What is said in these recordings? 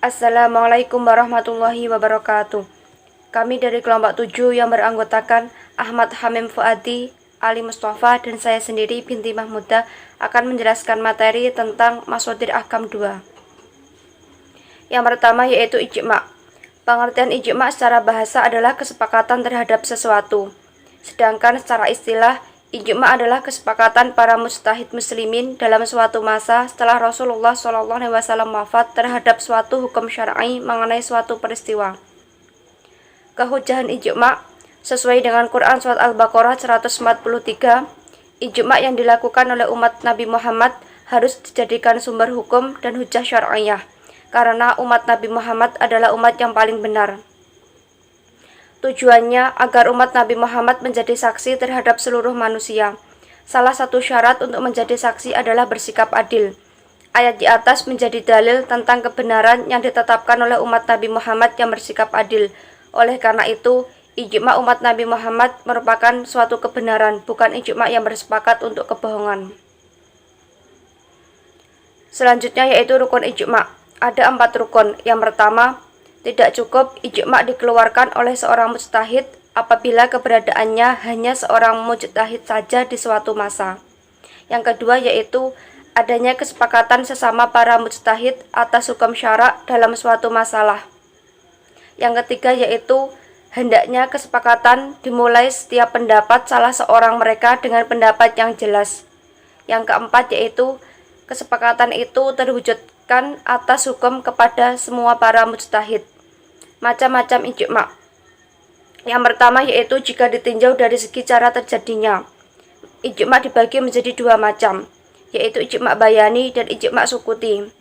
Assalamualaikum warahmatullahi wabarakatuh. Kami dari kelompok 7 yang beranggotakan Ahmad Hamim Fuadi, Ali Mustafa, dan saya sendiri binti Mahmudah akan menjelaskan materi tentang Mashadir Ahkam 2. Yang pertama yaitu ijma'. Pengertian ijma' secara bahasa adalah kesepakatan terhadap sesuatu. Sedangkan secara istilah, ijma' adalah kesepakatan para mujtahid muslimin dalam suatu masa setelah Rasulullah SAW wafat terhadap suatu hukum syar'i mengenai suatu peristiwa. Kehujahan ijma' sesuai dengan Quran surat Al-Baqarah 143, ijma' yang dilakukan oleh umat Nabi Muhammad harus dijadikan sumber hukum dan hujah syar'iyah, karena umat Nabi Muhammad adalah umat yang paling benar. Tujuannya agar umat Nabi Muhammad menjadi saksi terhadap seluruh manusia. Salah satu syarat untuk menjadi saksi adalah bersikap adil. Ayat di atas menjadi dalil tentang kebenaran yang ditetapkan oleh umat Nabi Muhammad yang bersikap adil. Oleh karena itu, ijma' umat Nabi Muhammad merupakan suatu kebenaran, bukan ijma' yang bersepakat untuk kebohongan. Selanjutnya yaitu rukun ijma'. Ada 4 rukun. Yang pertama, tidak cukup ijma' dikeluarkan oleh seorang mujtahid apabila keberadaannya hanya seorang mujtahid saja di suatu masa. Yang kedua yaitu adanya kesepakatan sesama para mujtahid atas hukum syara' dalam suatu masalah. Yang ketiga yaitu hendaknya kesepakatan dimulai setiap pendapat salah seorang mereka dengan pendapat yang jelas. Yang keempat yaitu kesepakatan itu terwujudkan atas hukum kepada semua para mujtahid. Macam-macam ijma'. Yang pertama yaitu jika ditinjau dari segi cara terjadinya. Ijma' dibagi menjadi 2 macam, yaitu ijma' bayani dan ijma' sukuti.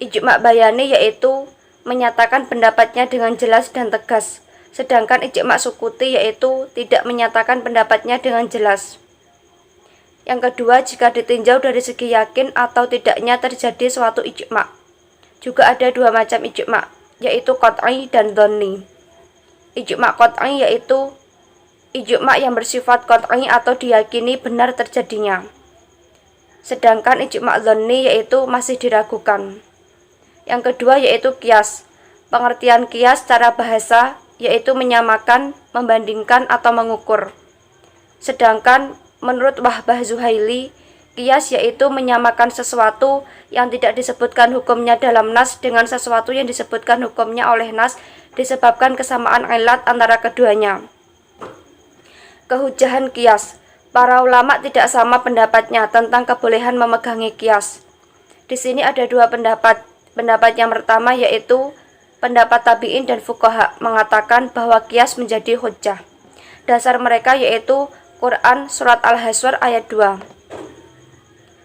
Ijma' bayani yaitu menyatakan pendapatnya dengan jelas dan tegas, sedangkan ijma' sukuti yaitu tidak menyatakan pendapatnya dengan jelas. Yang kedua, jika ditinjau dari segi yakin atau tidaknya terjadi suatu ijma'. Juga ada 2 macam ijma', yaitu qat'i dan dhonni. Ijma' qat'i yaitu ijma' yang bersifat qat'i atau diyakini benar terjadinya. Sedangkan ijma' dhonni yaitu masih diragukan. Yang kedua yaitu qiyas. Pengertian qiyas secara bahasa yaitu menyamakan, membandingkan atau mengukur. Sedangkan menurut Wahbah Zuhaili, qiyas yaitu menyamakan sesuatu yang tidak disebutkan hukumnya dalam nas dengan sesuatu yang disebutkan hukumnya oleh nas disebabkan kesamaan ilat antara keduanya. Kehujahan qiyas. Para ulama tidak sama pendapatnya tentang kebolehan memegangi qiyas. Di sini ada 2 pendapat. Pendapat yang pertama yaitu pendapat tabi'in dan fuqaha mengatakan bahwa qiyas menjadi hujjah. Dasar mereka yaitu Quran surat Al-Hasyr ayat 2.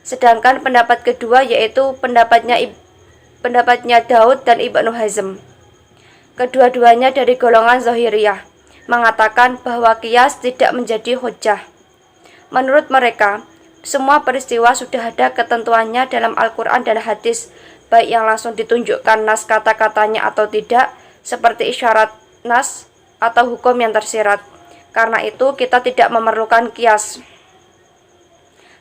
Sedangkan pendapat kedua yaitu pendapatnya Daud dan Ibnu Hazm. Kedua-duanya dari golongan Zahiriyah, mengatakan bahwa qiyas tidak menjadi hujjah. Menurut mereka, semua peristiwa sudah ada ketentuannya dalam Al-Quran dan hadis, baik yang langsung ditunjukkan nas kata-katanya atau tidak, seperti isyarat nas atau hukum yang tersirat. Karena itu kita tidak memerlukan qiyas.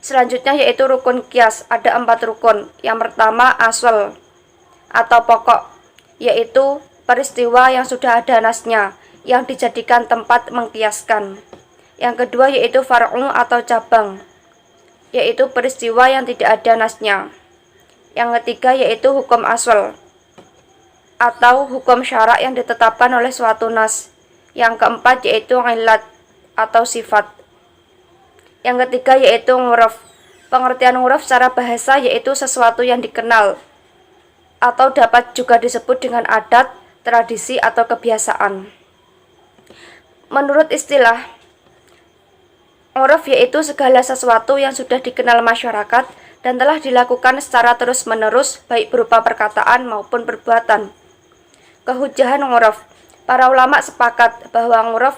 Selanjutnya yaitu rukun qiyas. Ada 4 rukun. Yang pertama asal atau pokok, yaitu peristiwa yang sudah ada nasnya, yang dijadikan tempat mengkiaskan. Yang kedua yaitu far'u atau cabang, yaitu peristiwa yang tidak ada nasnya. Yang ketiga yaitu hukum asal atau hukum syara' yang ditetapkan oleh suatu nas. Yang keempat yaitu ilat atau sifat. Yang ketiga yaitu nguraf. Pengertian nguraf secara bahasa yaitu sesuatu yang dikenal atau dapat juga disebut dengan adat, tradisi atau kebiasaan. Menurut istilah, nguraf yaitu segala sesuatu yang sudah dikenal masyarakat dan telah dilakukan secara terus-menerus baik berupa perkataan maupun perbuatan. Kehujahan nguraf. Para ulama sepakat bahwa nguraf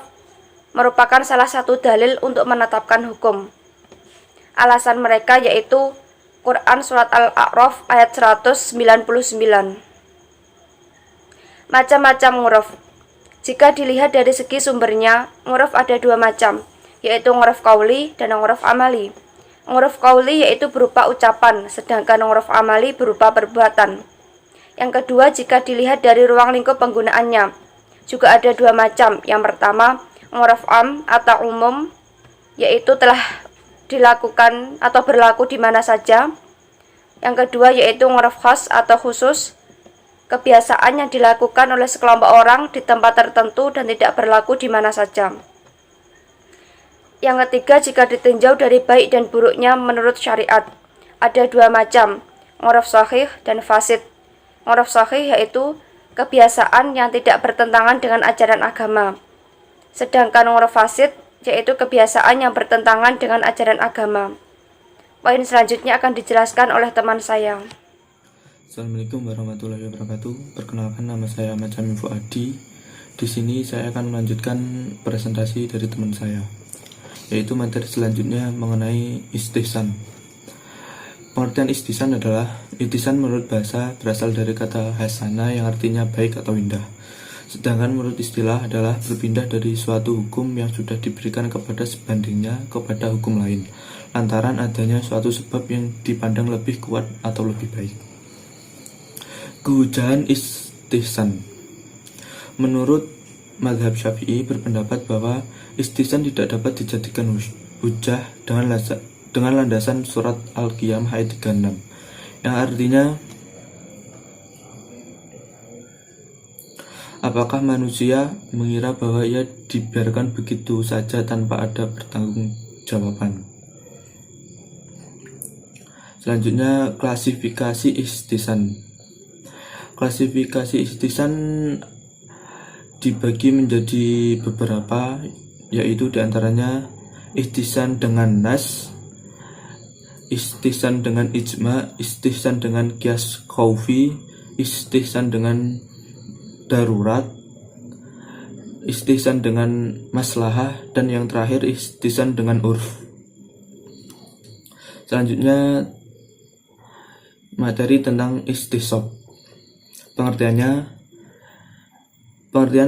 merupakan salah satu dalil untuk menetapkan hukum. Alasan mereka yaitu Quran surat Al-A'raf ayat 199. Macam-macam nguraf. Jika dilihat dari segi sumbernya, nguraf ada 2 macam, yaitu nguraf qauli dan nguraf amali. Nguraf qauli yaitu berupa ucapan, sedangkan nguraf amali berupa perbuatan. Yang kedua, jika dilihat dari ruang lingkup penggunaannya, juga ada dua macam. Yang pertama, uruf am atau umum, yaitu telah dilakukan atau berlaku di mana saja. Yang kedua yaitu uruf khas atau khusus, kebiasaan yang dilakukan oleh sekelompok orang di tempat tertentu dan tidak berlaku di mana saja. Yang ketiga, jika ditinjau dari baik dan buruknya menurut syariat, ada dua macam, uruf sahih dan fasid. Uruf sahih yaitu kebiasaan yang tidak bertentangan dengan ajaran agama. Sedangkan uruf fasid yaitu kebiasaan yang bertentangan dengan ajaran agama. Poin selanjutnya akan dijelaskan oleh teman saya. Assalamualaikum warahmatullahi wabarakatuh. Perkenalkan, nama saya Ahmad Syamil Fuadi. Di sini saya akan melanjutkan presentasi dari teman saya, yaitu materi selanjutnya mengenai istihsan. Pengertian istihsan adalah, istihsan menurut bahasa berasal dari kata hasana yang artinya baik atau indah. Sedangkan menurut istilah adalah berpindah dari suatu hukum yang sudah diberikan kepada sebandingnya kepada hukum lain, lantaran adanya suatu sebab yang dipandang lebih kuat atau lebih baik. Kehujahan istihsan. Menurut mazhab Syafi'i berpendapat bahwa istihsan tidak dapat dijadikan hujah dengan landasan surat Al-Qiyamah ayat 36, yang artinya, apakah manusia mengira bahwa ia dibiarkan begitu saja tanpa ada pertanggungjawaban. Selanjutnya, klasifikasi istihsan. Klasifikasi istihsan dibagi menjadi beberapa, yaitu diantaranya istihsan dengan nas, istihsan dengan ijma, istihsan dengan qiyas khaufi, istihsan dengan darurat, istihsan dengan maslahah, dan yang terakhir istihsan dengan urf. Selanjutnya, materi tentang istihsab. Pengertian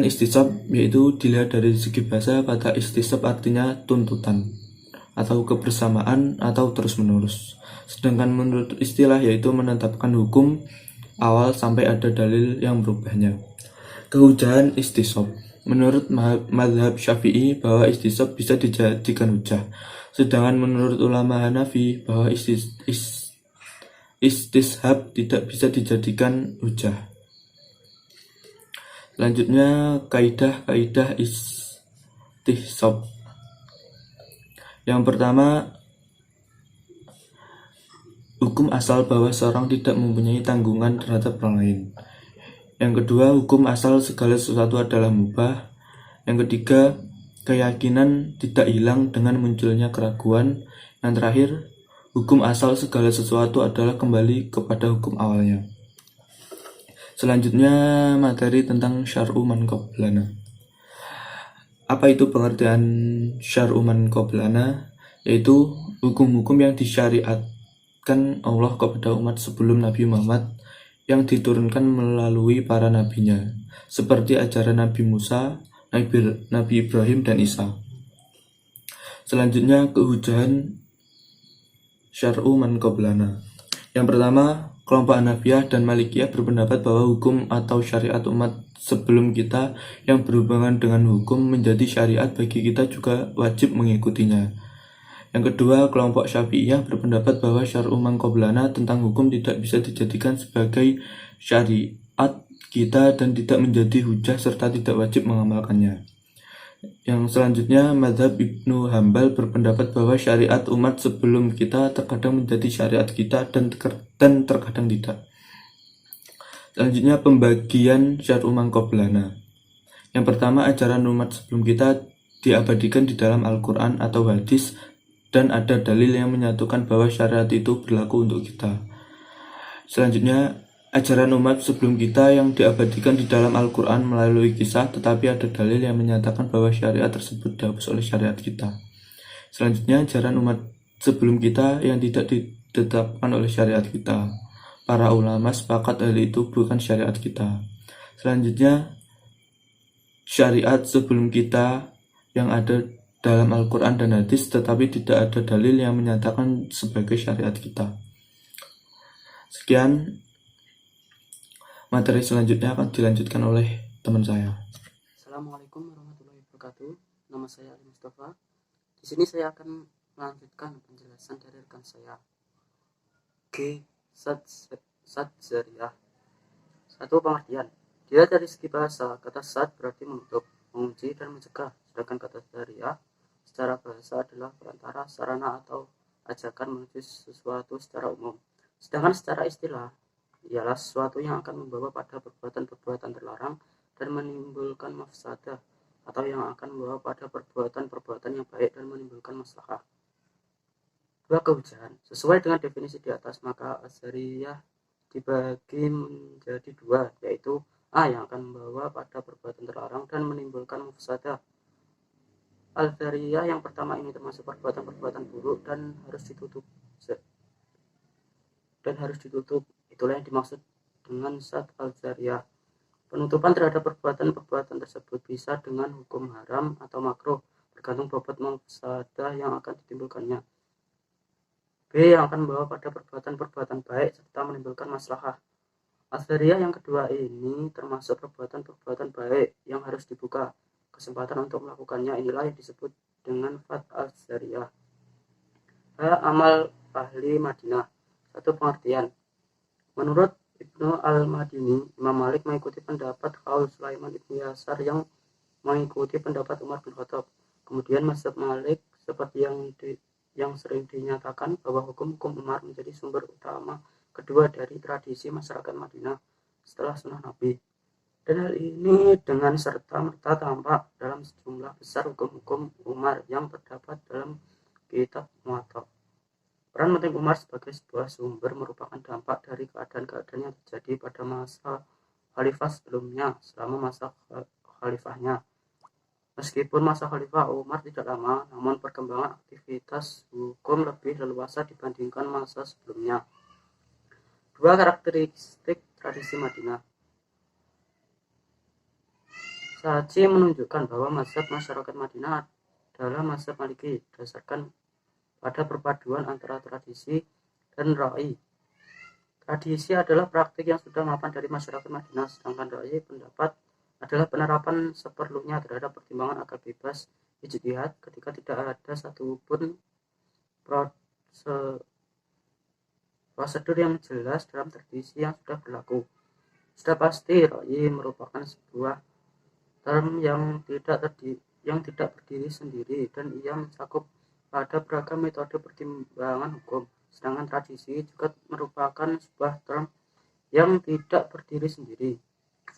istihsab yaitu dilihat dari segi bahasa. Kata istihsab artinya tuntutan atau kebersamaan atau terus-menerus. Sedangkan menurut istilah yaitu menetapkan hukum awal sampai ada dalil yang berubahnya. Kehujahan istihsab. Menurut mazhab Syafi'i bahwa istihsab bisa dijadikan hujah. Sedangkan menurut ulama Hanafi bahwa istishab tidak bisa dijadikan hujah. Selanjutnya, kaidah-kaidah istihsab. Yang pertama, hukum asal bahwa seorang tidak mempunyai tanggungan terhadap orang lain. Yang kedua, hukum asal segala sesuatu adalah mubah. Yang ketiga, keyakinan tidak hilang dengan munculnya keraguan. Yang terakhir, hukum asal segala sesuatu adalah kembali kepada hukum awalnya. Selanjutnya, materi tentang syar'u man qablana. Apa itu pengertian syar'u man qablana? Yaitu hukum-hukum yang disyariatkan Allah kepada umat sebelum Nabi Muhammad yang diturunkan melalui para nabinya, seperti ajaran Nabi Musa, Nabi Ibrahim, dan Isa. Selanjutnya, kehujahan syar'u man qablana. Yang pertama, kelompok Hanafiyah dan Malikiyah berpendapat bahwa hukum atau syariat umat sebelum kita yang berhubungan dengan hukum menjadi syariat bagi kita juga wajib mengikutinya. Yang kedua, kelompok Syafi'iyah berpendapat bahwa syar'u man qablana tentang hukum tidak bisa dijadikan sebagai syariat kita dan tidak menjadi hujah serta tidak wajib mengamalkannya. Yang selanjutnya, mazhab Ibnu Hambal berpendapat bahwa syariat umat sebelum kita terkadang menjadi syariat kita dan terkadang tidak. Selanjutnya, pembagian syar'u man qablana. Yang pertama, ajaran umat sebelum kita diabadikan di dalam Al-Quran atau hadis dan ada dalil yang menyatukan bahwa syariat itu berlaku untuk kita. Selanjutnya, ajaran umat sebelum kita yang diabadikan di dalam Al-Quran melalui kisah, tetapi ada dalil yang menyatakan bahwa syariat tersebut dihapus oleh syariat kita. Selanjutnya, ajaran umat sebelum kita yang tidak ditetapkan oleh syariat kita. Para ulama sepakat hal itu bukan syariat kita. Selanjutnya, syariat sebelum kita yang ada dalam Al-Quran dan hadis, tetapi tidak ada dalil yang menyatakan sebagai syariat kita. Sekian Materi selanjutnya akan dilanjutkan oleh teman saya. Assalamualaikum warahmatullahi wabarakatuh. Nama saya Ali Mustafa. Di sini saya akan melanjutkan penjelasan dari rekan saya. G. Zariah. Satu pengertian. Dia dari segi bahasa, kata sad berarti menutup, mengunci, dan mencegah. Sedangkan kata zariah secara bahasa adalah perantara, sarana, atau ajakan menuju sesuatu secara umum. Sedangkan secara istilah ialah sesuatu yang akan membawa pada perbuatan-perbuatan terlarang dan menimbulkan mafsadah, atau yang akan membawa pada perbuatan-perbuatan yang baik dan menimbulkan maslahah. Dua kehujahan. Sesuai dengan definisi di atas, maka azariyah dibagi menjadi dua, yaitu A yang akan membawa pada perbuatan terlarang dan menimbulkan mafsadah. Al-Zariyah yang pertama ini termasuk perbuatan-perbuatan buruk dan harus ditutup. Itulah yang dimaksud dengan sad al-Zariyah. Penutupan terhadap perbuatan-perbuatan tersebut bisa dengan hukum haram atau makruh, tergantung bobot mafsadah yang akan ditimbulkannya. B yang akan membawa pada perbuatan-perbuatan baik serta menimbulkan maslahah. Al-Zariyah yang kedua ini termasuk perbuatan-perbuatan baik yang harus dibuka kesempatan untuk melakukannya. Inilah yang disebut dengan fat al-Zariyah. Amal ahli Madinah. Satu pengertian. Menurut Ibnu al-Madini, Imam Malik mengikuti pendapat Khaul Sulaiman Ibnu Yasar yang mengikuti pendapat Umar bin Khattab. Kemudian mazhab Malik seperti yang sering dinyatakan bahwa hukum-hukum Umar menjadi sumber utama kedua dari tradisi masyarakat Madinah setelah sunnah Nabi. Dan hal ini dengan serta-merta tampak dalam sejumlah besar hukum-hukum Umar yang terdapat dalam kitab Muwatta. Peran penting Umar sebagai sebuah sumber merupakan dampak dari keadaan-keadaan yang terjadi pada masa khalifah sebelumnya selama masa khalifahnya. Meskipun masa khalifah Umar tidak lama, namun perkembangan aktivitas hukum lebih leluasa dibandingkan masa sebelumnya. Dua karakteristik tradisi Madinah. Saji menunjukkan bahwa mazhab masyarakat Madinah adalah mazhab Maliki, berdasarkan pada perpaduan antara tradisi dan ra'i. Tradisi adalah praktik yang sudah mapan dari masyarakat Madinah, sedangkan ra'i pendapat adalah penerapan seperlunya terhadap pertimbangan akal bebas ijtihad ketika tidak ada satupun prosedur yang jelas dalam tradisi yang sudah berlaku. Sudah pasti ra'i merupakan sebuah term yang tidak berdiri sendiri dan ia mencakup pada beragam metode pertimbangan hukum. Sedangkan tradisi juga merupakan sebuah term yang tidak berdiri sendiri.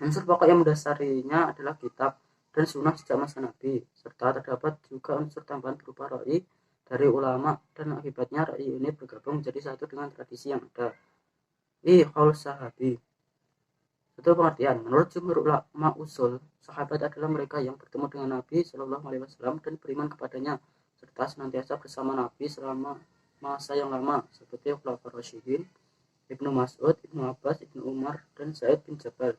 Unsur pokok yang mendasarinya adalah kitab dan sunnah sejak masa Nabi, serta terdapat juga unsur tambahan berupa ra'i dari ulama, dan akibatnya ra'i ini bergabung menjadi satu dengan tradisi yang ada. Qaul sahabi. Satu pengertian. Menurut jumhur ulama usul, sahabat adalah mereka yang bertemu dengan Nabi Shallallahu Alaihi Wasallam dan beriman kepadanya, serta senantiasa bersama Nabi selama masa yang lama, seperti Khulafaur Rasyidin, Ibnu Mas'ud, Ibnu Abbas, Ibnu Umar, dan Zaid bin Jabal.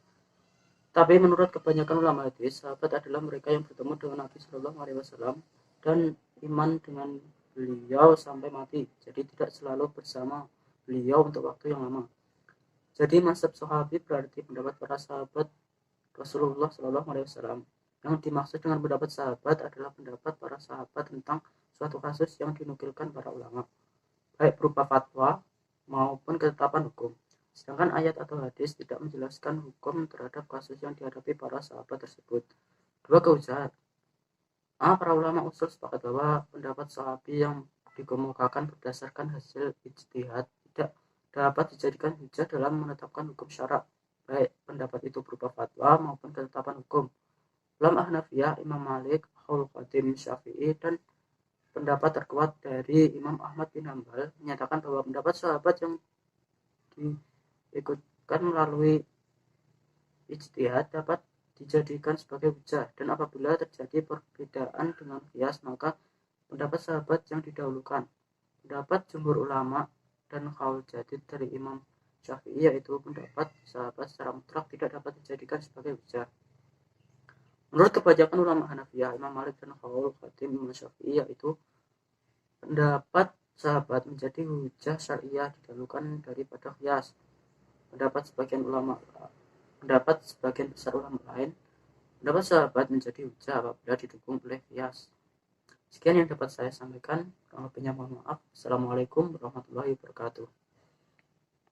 Tapi menurut kebanyakan ulama hadis, sahabat adalah mereka yang bertemu dengan Nabi Shallallahu Alaihi Wasallam dan iman dengan beliau sampai mati. Jadi tidak selalu bersama beliau untuk waktu yang lama. Jadi mazhab sahabi berarti pendapat para sahabat Rasulullah Shallallahu Alaihi Wasallam. Yang dimaksud dengan pendapat sahabat adalah pendapat para sahabat tentang suatu kasus yang dinukilkan para ulama, baik berupa fatwa maupun ketetapan hukum. Sedangkan ayat atau hadis tidak menjelaskan hukum terhadap kasus yang dihadapi para sahabat tersebut. Dua kehujahan. Para ulama usul sepakat bahwa pendapat sahabi yang dikemukakan berdasarkan hasil ijtihad tidak dapat dijadikan hujah dalam menetapkan hukum syarak, baik pendapat itu berupa fatwa maupun ketetapan hukum. Ulama Hanafiyah, Imam Malik, Khaul Qadim Syafi'i, dan pendapat terkuat dari Imam Ahmad bin Hanbal menyatakan bahwa pendapat sahabat yang diikutkan melalui ijtihad dapat dijadikan sebagai hujah, dan apabila terjadi perbedaan dengan qiyas maka pendapat sahabat yang didahulukan. Pendapat jumhur ulama dan qaul jadid dari Imam Syafi'i yaitu pendapat sahabat secara mutlak tidak dapat dijadikan sebagai hujah. Menurut kebanyakan ulama Hanafiyah, Imam Malik dan Khaul Qadim Imam Syafi'i yaitu pendapat sahabat menjadi hujah syariah didahulukan daripada qiyas. Pendapat sebagian ulama pendapat sebagian besar ulama lain, pendapat sahabat menjadi hujah apabila didukung oleh qiyas. Sekian yang dapat saya sampaikan. Kurang lebihnya mohon maaf. Assalamualaikum warahmatullahi wabarakatuh.